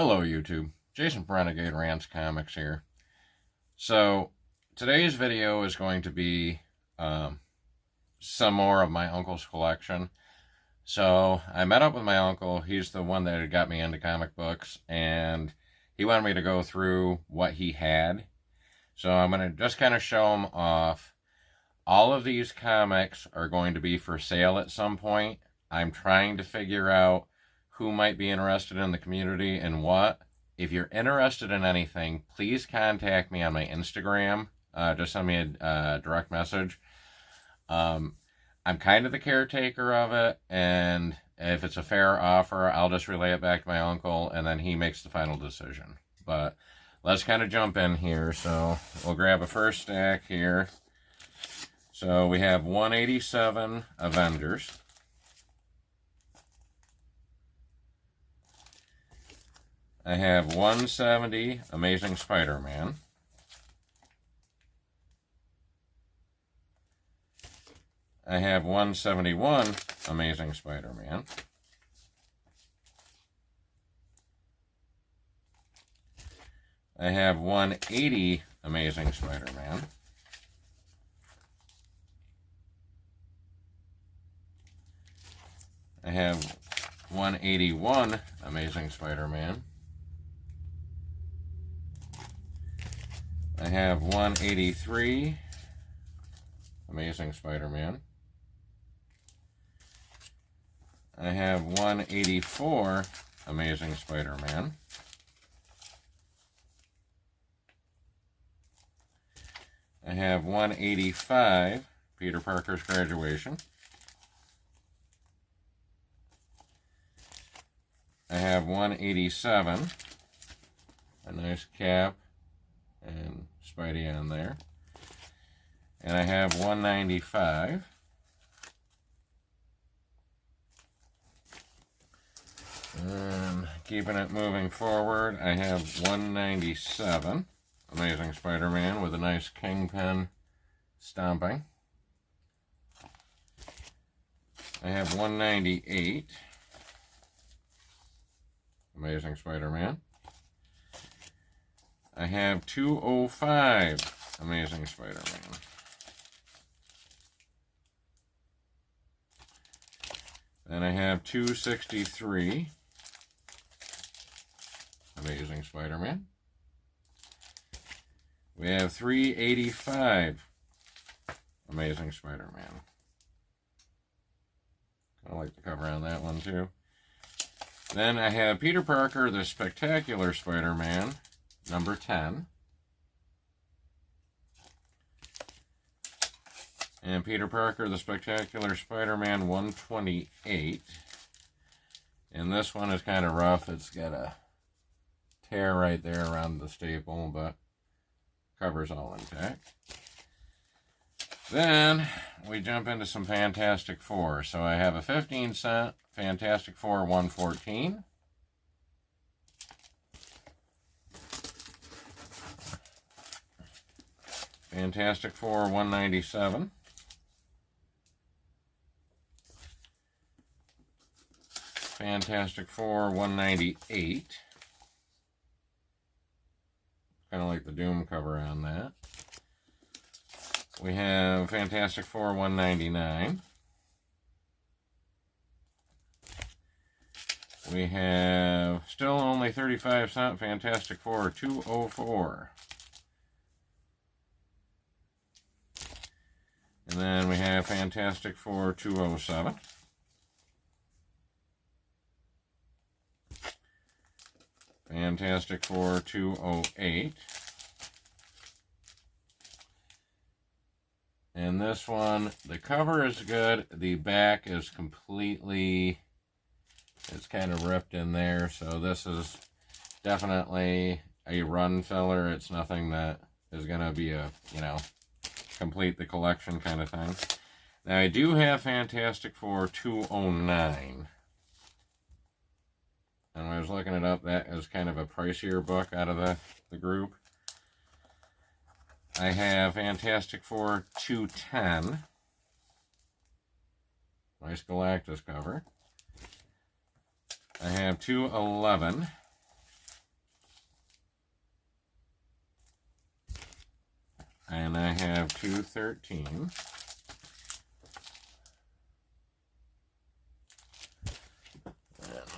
Hello YouTube, Jason from Renegade Rants Comics here. So today's video is going to be some more of my uncle's collection. So I met up with my uncle. He's the one that got me into comic books, and he wanted me to go through what he had. So I'm going to just kind of show him off. All of these comics are going to be for sale at some point. I'm trying to figure out who might be interested in the community and what. If you're interested in anything, please contact me on my Instagram. Just send me a direct message. I'm kind of the caretaker of it, and if it's a fair offer, I'll just relay it back to my uncle, and then he makes the final decision. But let's kind of jump in here. So we'll grab a first stack here. So we have 187 Avengers. I have 170 Amazing Spider-Man. I have 171 Amazing Spider-Man. I have 180 Amazing Spider-Man. I have 181 Amazing Spider-Man. I have 183 Amazing Spider-Man. I have 184 Amazing Spider-Man. I have 185 Peter Parker's Graduation. I have 187, a nice cap and Spidey on there. And I have 195. And keeping it moving forward, I have 197, Amazing Spider-Man with a nice kingpin stomping. I have 198, Amazing Spider-Man. I have 205 Amazing Spider-Man. Then I have 263 Amazing Spider-Man. We have 385 Amazing Spider-Man. I like the cover on that one too. Then I have Peter Parker, the Spectacular Spider-Man, number 10. And Peter Parker, the Spectacular Spider-Man, 128. And this one is kind of rough. It's got a tear right there around the staple, but cover's all intact. Then we jump into some Fantastic Four. So I have a 15-cent Fantastic Four 114. Fantastic Four 197. Fantastic Four 198. Kind of like the Doom cover on that. We have Fantastic Four 199. We have still only 35-cent Fantastic Four 204. And then we have Fantastic Four 207. Fantastic Four 208. And this one, the cover is good. The back is completely, it's kind of ripped in there. So this is definitely a run filler. It's nothing that is going to be a, complete the collection kind of thing. Now I do have Fantastic Four 209. And when I was looking it up, that is kind of a pricier book out of the group. I have Fantastic Four 210. Nice Galactus cover. I have 211. And I have 213. And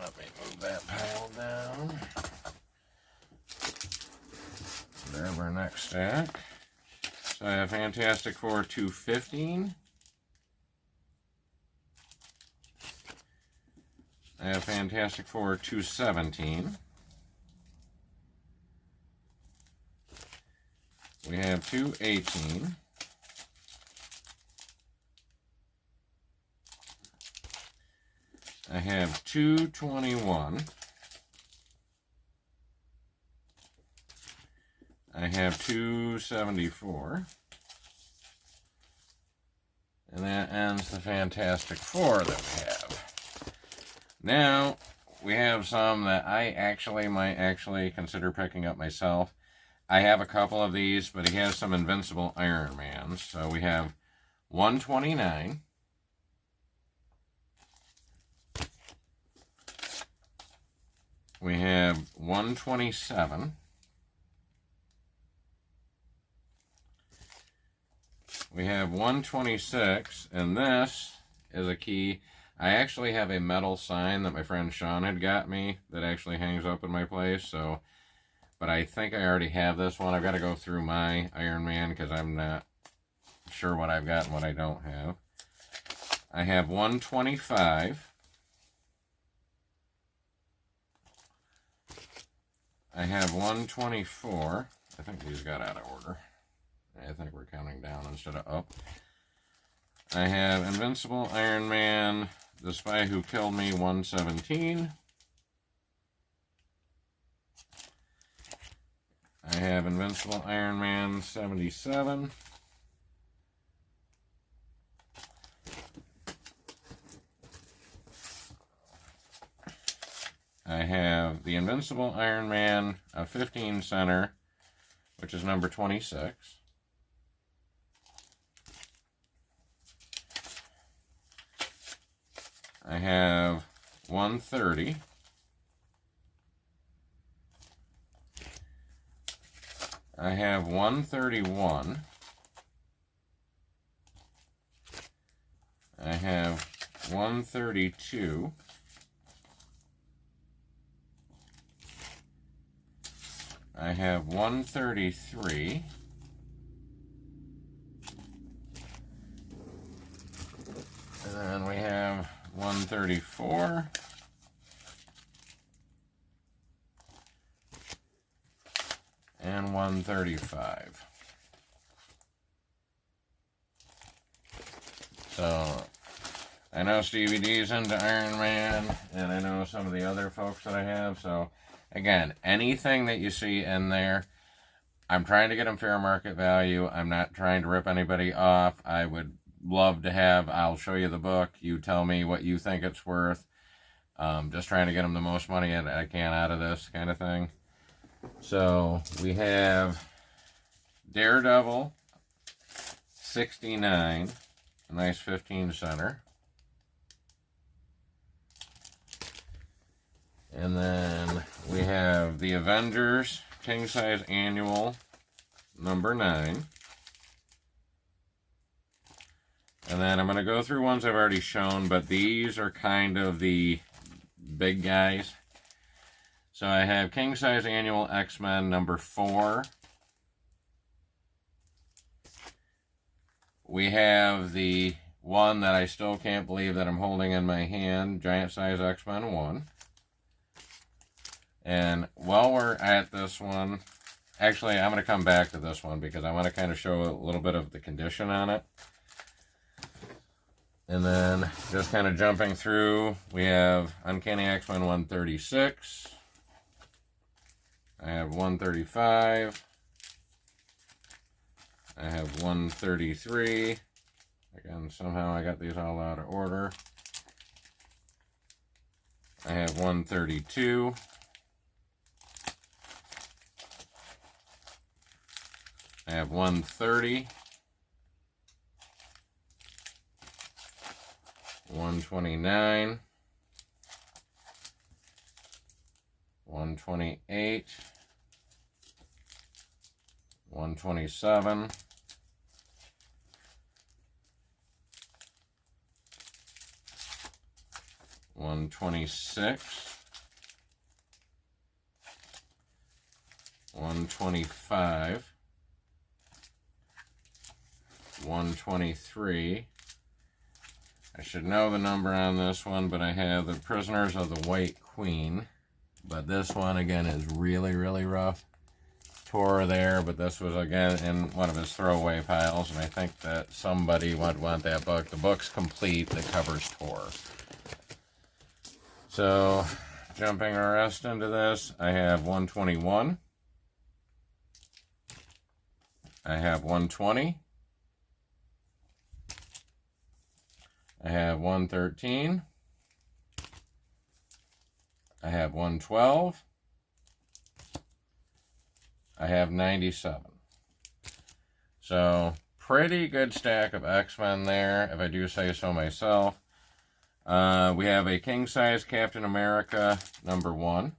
let me move that pile down. Grab our next stack. So I have Fantastic Four 215. I have Fantastic Four 217. We have 218. I have 221. I have 274. And that ends the Fantastic Four that we have. Now, we have some that I might consider picking up myself. I have a couple of these, but he has some Invincible Iron Mans. So we have 129. We have 127. We have 126, and this is a key. I actually have a metal sign that my friend Sean had got me that actually hangs up in my place, so, but I think I already have this one. I've got to go through my Iron Man because I'm not sure what I've got and what I don't have. I have 125. I have 124. I think these got out of order. I think we're counting down instead of up. I have Invincible Iron Man, The Spy Who Killed Me, 117. I have Invincible Iron Man, 77. I have the Invincible Iron Man, a 15 center, which is number 26. I have 130. I have 131. I have 132. I have 133. And then we have 134. And 135. So, I know Stevie D's into Iron Man, and I know some of the other folks that I have, so, again, anything that you see in there, I'm trying to get them fair market value. I'm not trying to rip anybody off. I would love to have, I'll show you the book, you tell me what you think it's worth. Just trying to get them the most money I can out of this kind of thing. So we have Daredevil 69, a nice 15 center. And then we have the Avengers King Size Annual number 9. And then I'm going to go through ones I've already shown, but these are kind of the big guys. So I have King Size Annual X-Men number 4. We have the one that I still can't believe that I'm holding in my hand, Giant Size X-Men 1. And while we're at this one, actually I'm going to come back to this one because I want to kind of show a little bit of the condition on it. And then just kind of jumping through, we have Uncanny X-Men 136. I have 135. I have 133. Again, somehow I got these all out of order. I have 132. I have 130. 129. 128. 127. 126, 125, 123. I should know the number on this one, but I have the Prisoners of the White Queen. But this one, again, is really, really rough. Tore there, but this was, again, in one of his throwaway piles, and I think that somebody would want that book. The book's complete, the cover's tore. So, jumping the rest into this, I have 121. I have 120. I have 113. I have 112. I have 97. So, pretty good stack of X-Men there, if I do say so myself. We have a king-size Captain America #1.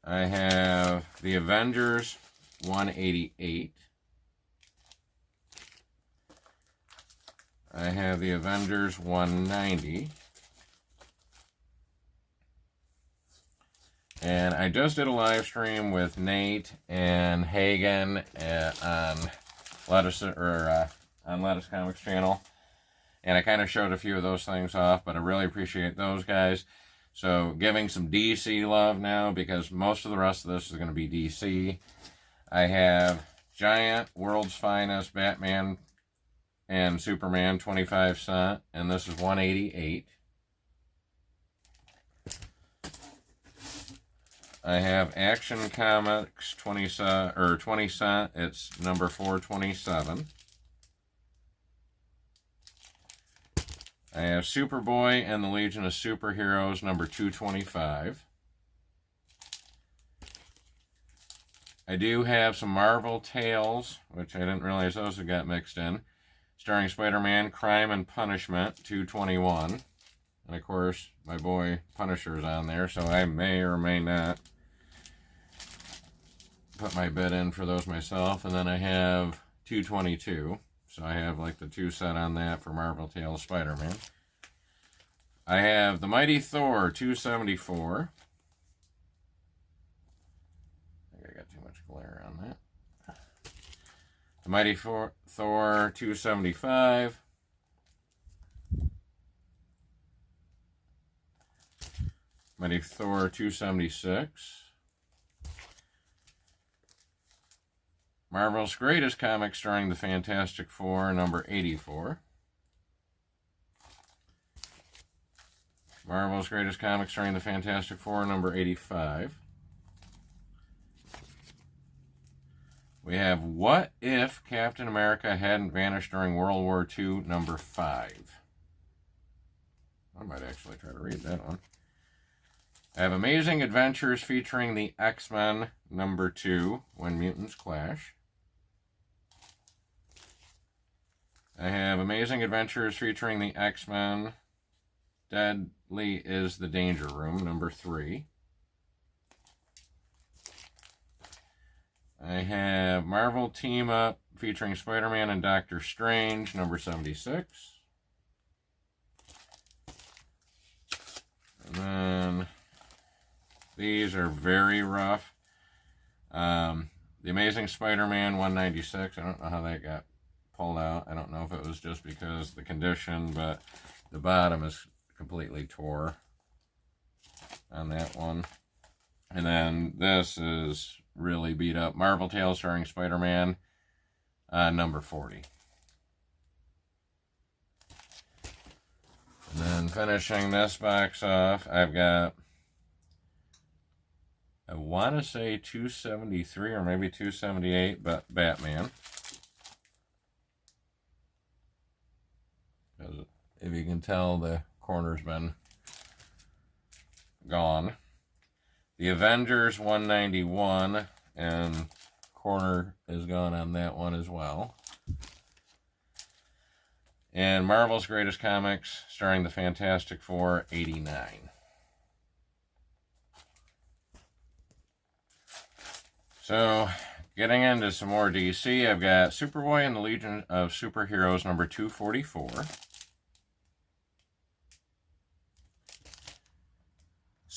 I have the Avengers 188. I have the Avengers 190. And I just did a live stream with Nate and Hagen on Lettuce Comics channel. And I kind of showed a few of those things off, but I really appreciate those guys. So giving some DC love now, because most of the rest of this is going to be DC. I have Giant, World's Finest, Batman and Superman 25 cent, and this is 188. I have Action Comics 20 cent, it's number 427. I have Superboy and the Legion of Superheroes number 225. I do have some Marvel Tales, which I didn't realize those had got mixed in, starring Spider-Man, Crime and Punishment 221. And of course, my boy Punisher's on there, so I may or may not put my bid in for those myself. And then I have 222. So I have like the 2 set on that for Marvel Tales Spider-Man. I have the Mighty Thor 274. I think I got too much glare on that. The Mighty Thor 275. Mighty Thor 276. Marvel's Greatest Comics starring the Fantastic Four, number 84. Marvel's Greatest Comics starring the Fantastic Four, number 85. We have What If Captain America Hadn't Vanished During World War II, number 5. I might actually try to read that one. I have Amazing Adventures featuring the X-Men, number 2, When Mutants Clash. I have Amazing Adventures featuring the X-Men, Deadly is the Danger Room, number 3. I have Marvel Team Up featuring Spider-Man and Doctor Strange, number 76. And then these are very rough. The Amazing Spider-Man 196. I don't know how that got pulled out. I don't know if it was just because of the condition, but the bottom is completely tore on that one. And then this is really beat up. Marvel Tales starring Spider-Man, number 40. And then finishing this box off, I've got, I want to say 273 or maybe 278, but Batman. If you can tell, the corner's been gone. The Avengers 191, and corner is gone on that one as well. And Marvel's Greatest Comics starring the Fantastic Four 89. So, getting into some more DC, I've got Superboy and the Legion of Superheroes number 244.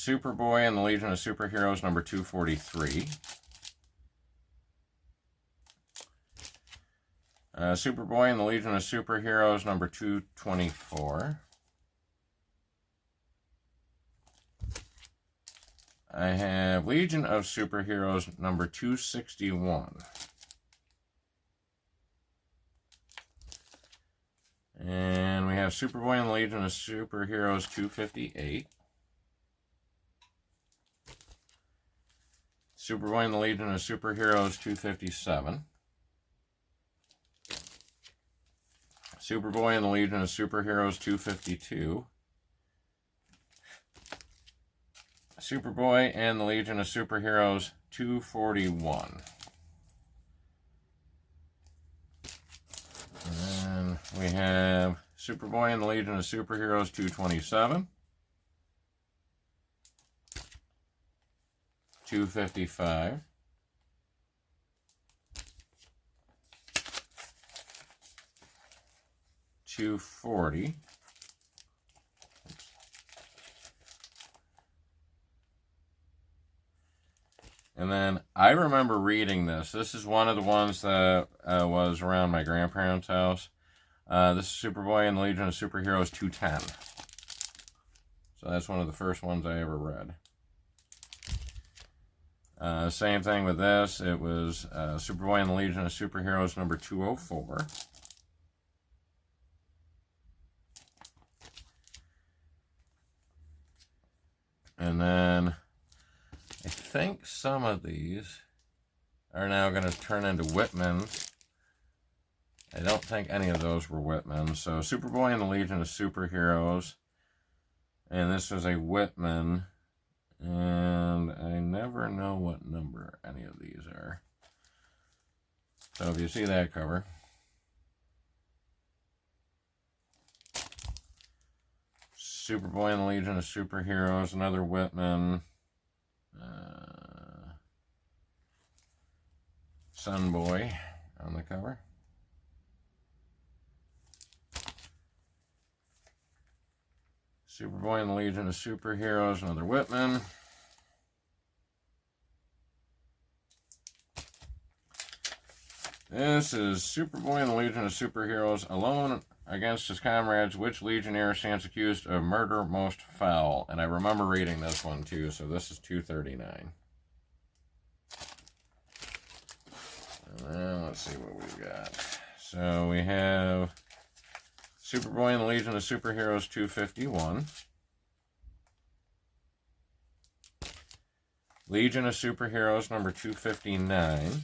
Superboy and the Legion of Superheroes number 243. Superboy and the Legion of Superheroes number 224. I have Legion of Superheroes number 261. And we have Superboy and the Legion of Superheroes 258. Superboy and the Legion of Superheroes 257. Superboy and the Legion of Superheroes 252. Superboy and the Legion of Superheroes 241. And we have Superboy and the Legion of Superheroes 227. 255. $240. And then I remember reading this. This is one of the ones that was around my grandparents' house. This is Superboy and the Legion of Superheroes 210. So that's one of the first ones I ever read. Same thing with this. It was Superboy and the Legion of Superheroes number 204. And then I think some of these are now going to turn into Whitmans. I don't think any of those were Whitmans. So Superboy and the Legion of Superheroes. And this was a Whitman. And I never know what number any of these are. So if you see that cover. Superboy and the Legion of Superheroes, another Whitman. Sunboy on the cover. Superboy and the Legion of Superheroes, another Whitman. This is Superboy and the Legion of Superheroes, alone against his comrades. Which Legionnaire stands accused of murder most foul? And I remember reading this one too, so this is 239. And then let's see what we've got. So we have Superboy and the Legion of Superheroes 251. Legion of Superheroes number 259.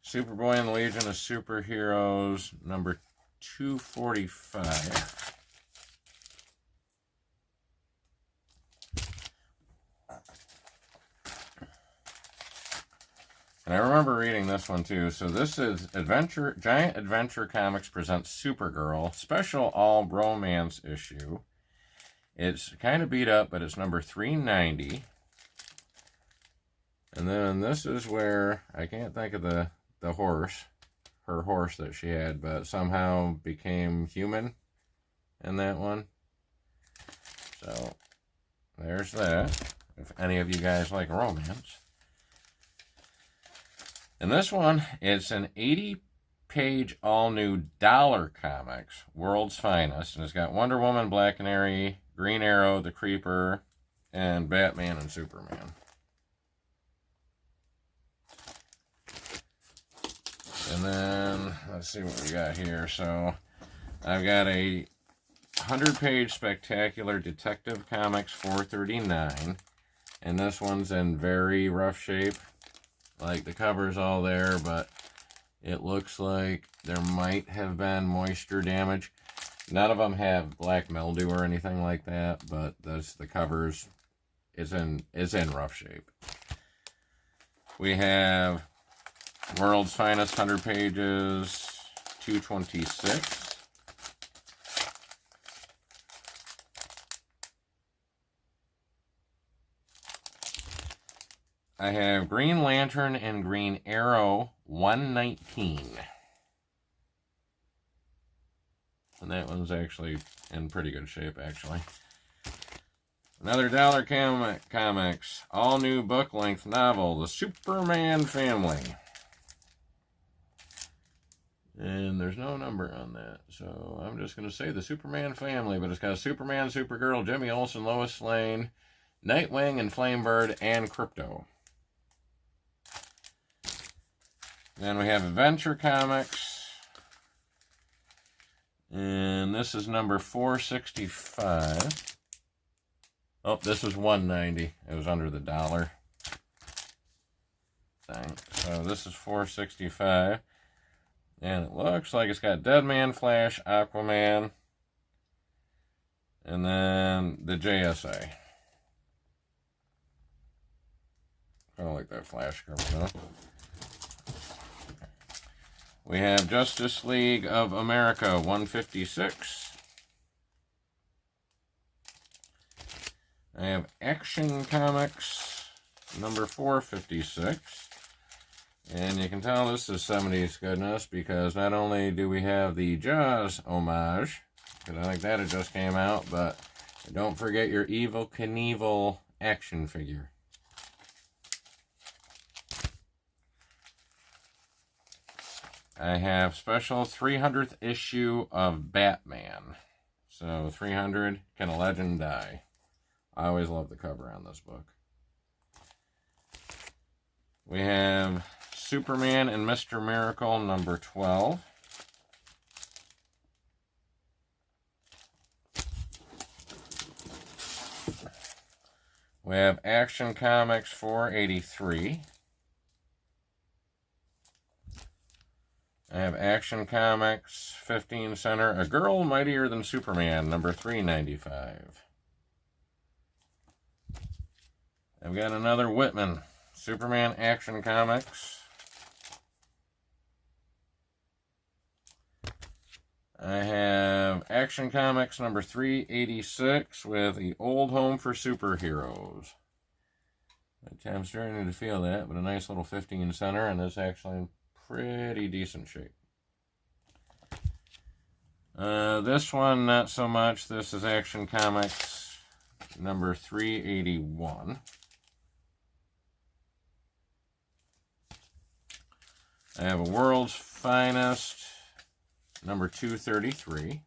Superboy and the Legion of Superheroes number 245. And I remember reading this one too. So this is Giant Adventure Comics presents Supergirl, special all romance issue. It's kind of beat up, but it's number 390. And then this is where, I can't think of the horse, her horse that she had, but somehow became human in that one. So there's that, if any of you guys like romance. And this one, it's an 80-page all-new Dollar Comics, World's Finest. And it's got Wonder Woman, Black Canary, Green Arrow, the Creeper, and Batman and Superman. And then, let's see what we got here. So, I've got a 100-page Spectacular Detective Comics 439. And this one's in very rough shape. Like, the cover's all there, but it looks like there might have been moisture damage. None of them have black mildew or anything like that, but the covers is in rough shape. We have World's Finest 100 pages, 226. I have Green Lantern and Green Arrow 119. And that one's actually in pretty good shape, actually. Another Dollar Comics, all-new book-length novel, The Superman Family. And there's no number on that, so I'm just going to say The Superman Family, but it's got Superman, Supergirl, Jimmy Olsen, Lois Lane, Nightwing, and Flamebird, and Crypto. Then we have Adventure Comics, and this is number 465. Oh, this was $1.90. It was under the dollar thing. So this is $4.65. And it looks like it's got Deadman, Flash, Aquaman, and then the JSA. Kind of like that Flash cover, though. We have Justice League of America 156. I have Action Comics number 456. And you can tell this is 70s goodness because not only do we have the Jaws homage, because I think that it just came out, but don't forget your Evel Knievel action figure. I have special 300th issue of Batman. So 300, Can a Legend Die? I always love the cover on this book. We have Superman and Mr. Miracle number 12. We have Action Comics 483. I have Action Comics 15 center, A Girl Mightier Than Superman number 395. I've got another Whitman, Superman Action Comics. I have Action Comics number 386 with The Old Home for Superheroes. I'm starting to feel that, but a nice little 15 center, and it's actually in pretty decent shape. This one, not so much. This is Action Comics number 381. I have a World's Finest number 233.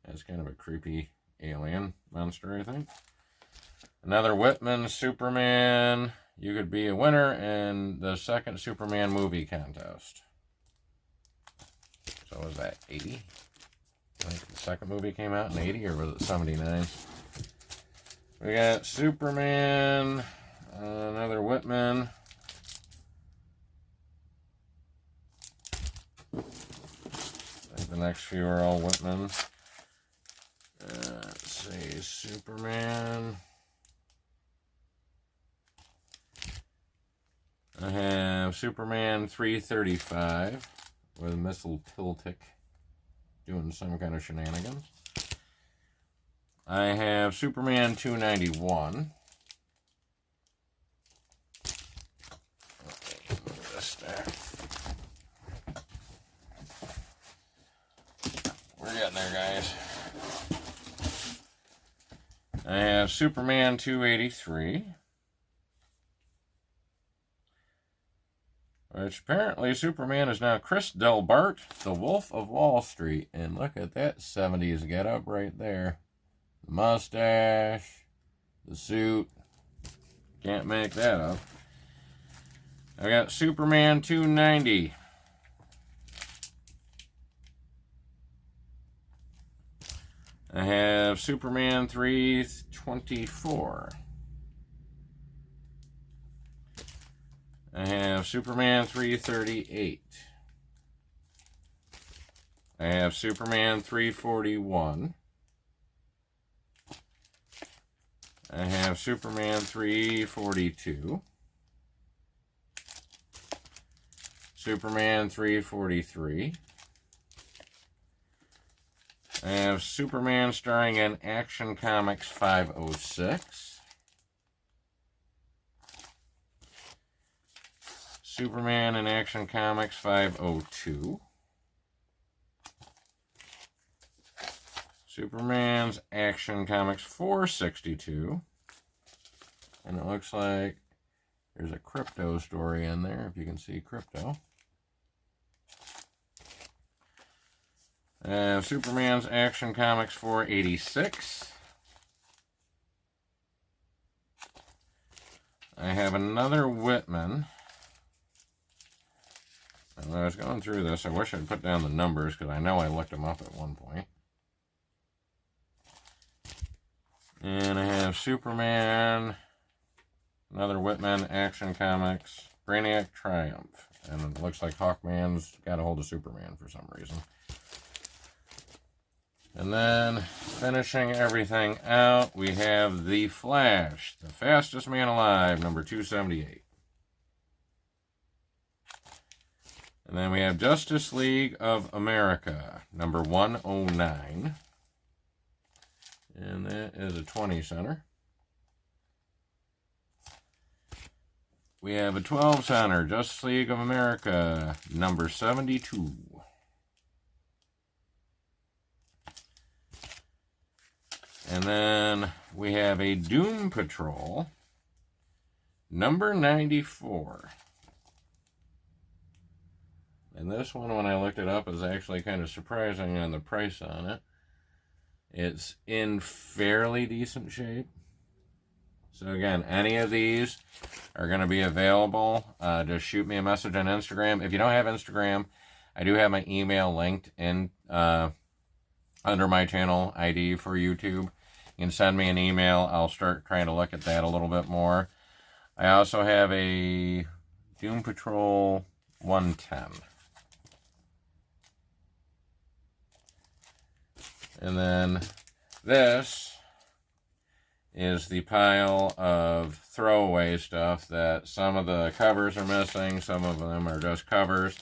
That's kind of a creepy alien monster, I think. Another Whitman, Superman. You could be a winner in the second Superman movie contest. So was that 80? I think the second movie came out in 80, or was it 79? We got Superman, another Whitman. I think the next few are all Whitman. Let's see, Superman. I have Superman 335 with Missile Piltic doing some kind of shenanigans. I have Superman 291. Okay, move this there. We're getting there, guys. I have Superman 283. Which apparently Superman is now Chris Delbart, the Wolf of Wall Street. And look at that 70s getup right there. The mustache, the suit. Can't make that up. I got Superman 290. I have Superman 324. I have Superman 338. I have Superman 341. I have Superman 342. Superman 343. I have Superman starring in Action Comics 506. Superman in Action Comics 502. Superman's Action Comics 462. And it looks like there's a crypto story in there, if you can see crypto. Superman's Action Comics 486. I have another Whitman. And when I was going through this, I wish I'd put down the numbers because I know I looked them up at one point. And I have Superman, another Whitman, Action Comics, Brainiac Triumph. And it looks like Hawkman's got a hold of Superman for some reason. And then, finishing everything out, we have The Flash, the fastest man alive, number 278. And then we have Justice League of America, number 109. And that is a 20 center. We have a 12 center, Justice League of America, number 72. And then we have a Doom Patrol, number 94. And this one, when I looked it up, is actually kind of surprising on the price on it. It's in fairly decent shape. So again, any of these are going to be available. Just shoot me a message on Instagram. If you don't have Instagram, I do have my email linked in under my channel ID for YouTube. You can send me an email. I'll start trying to look at that a little bit more. I also have a Doom Patrol 110. And then this is the pile of throwaway stuff that some of the covers are missing, some of them are just covers.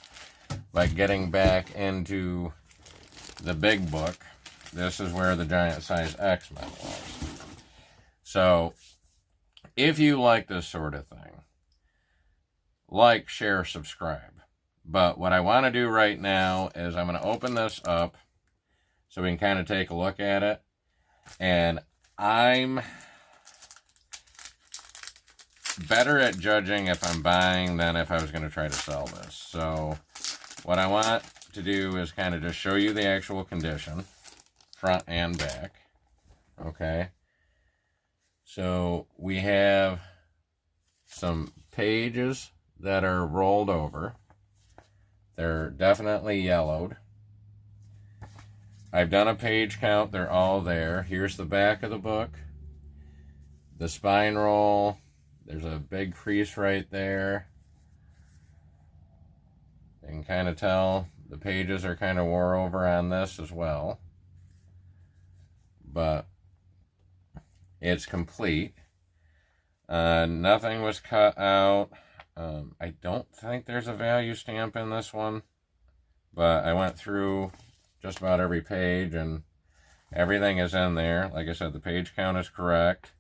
But getting back into the big book, this is where the giant size X-Men was. So, if you like this sort of thing, like, share, subscribe. But what I want to do right now is I'm going to open this up so we can kind of take a look at it. And I'm better at judging if I'm buying than if I was going to try to sell this. So what I want to do is kind of just show you the actual condition, front and back. Okay. So we have some pages that are rolled over. They're definitely yellowed. I've done a page count. They're all there. Here's the back of the book. The spine roll. There's a big crease right there. You can kind of tell the pages are kind of wore over on this as well. But it's complete. Nothing was cut out. I don't think there's a value stamp in this one. But I went through just about every page and everything is in there. Like I said, the page count is correct.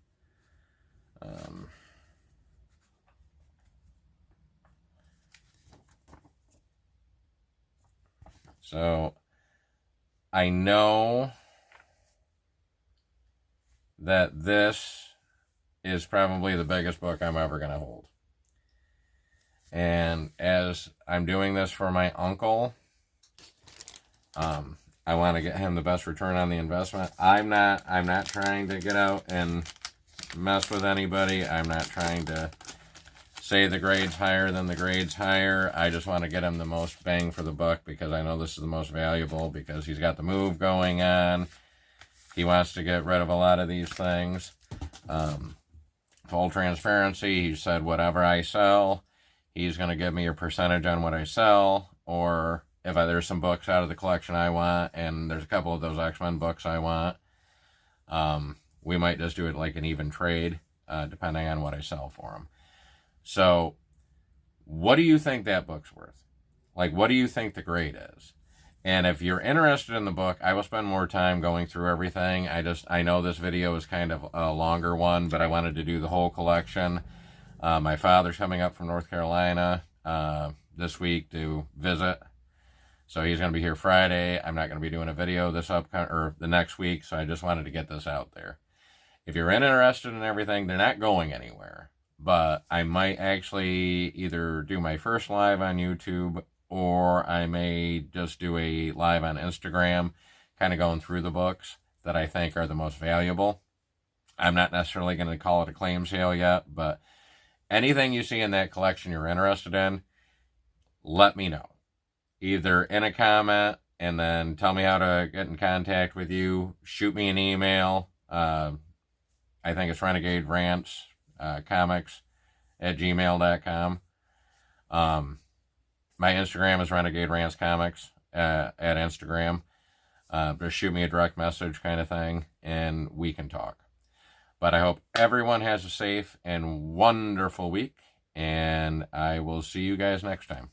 So I know that this is probably the biggest book I'm ever going to hold. And as I'm doing this for my uncle, I want to get him the best return on the investment. I'm not trying to get out and mess with anybody. I'm not trying to say the grade's higher than the grade's higher. I just want to get him the most bang for the buck because I know this is the most valuable because he's got the move going on. He wants to get rid of a lot of these things. Full transparency, he said whatever I sell, he's going to give me a percentage on what I sell, or if there's some books out of the collection I want, and there's a couple of those X-Men books I want, we might just do it like an even trade, depending on what I sell for them. So, what do you think that book's worth? Like, what do you think the grade is? And if you're interested in the book, I will spend more time going through everything. I know this video is kind of a longer one, but I wanted to do the whole collection. My father's coming up from North Carolina this week to visit. So he's going to be here Friday. I'm not going to be doing a video this or the next week, so I just wanted to get this out there. If you're interested in everything, they're not going anywhere. But I might actually either do my first live on YouTube, or I may just do a live on Instagram, kind of going through the books that I think are the most valuable. I'm not necessarily going to call it a claim sale yet, but anything you see in that collection you're interested in, let me know. Either in a comment, and then tell me how to get in contact with you. Shoot me an email. I think it's Renegade Rants Comics at gmail.com. My Instagram is Renegade Rants Comics at Instagram. Just shoot me a direct message kind of thing, and we can talk. But I hope everyone has a safe and wonderful week, and I will see you guys next time.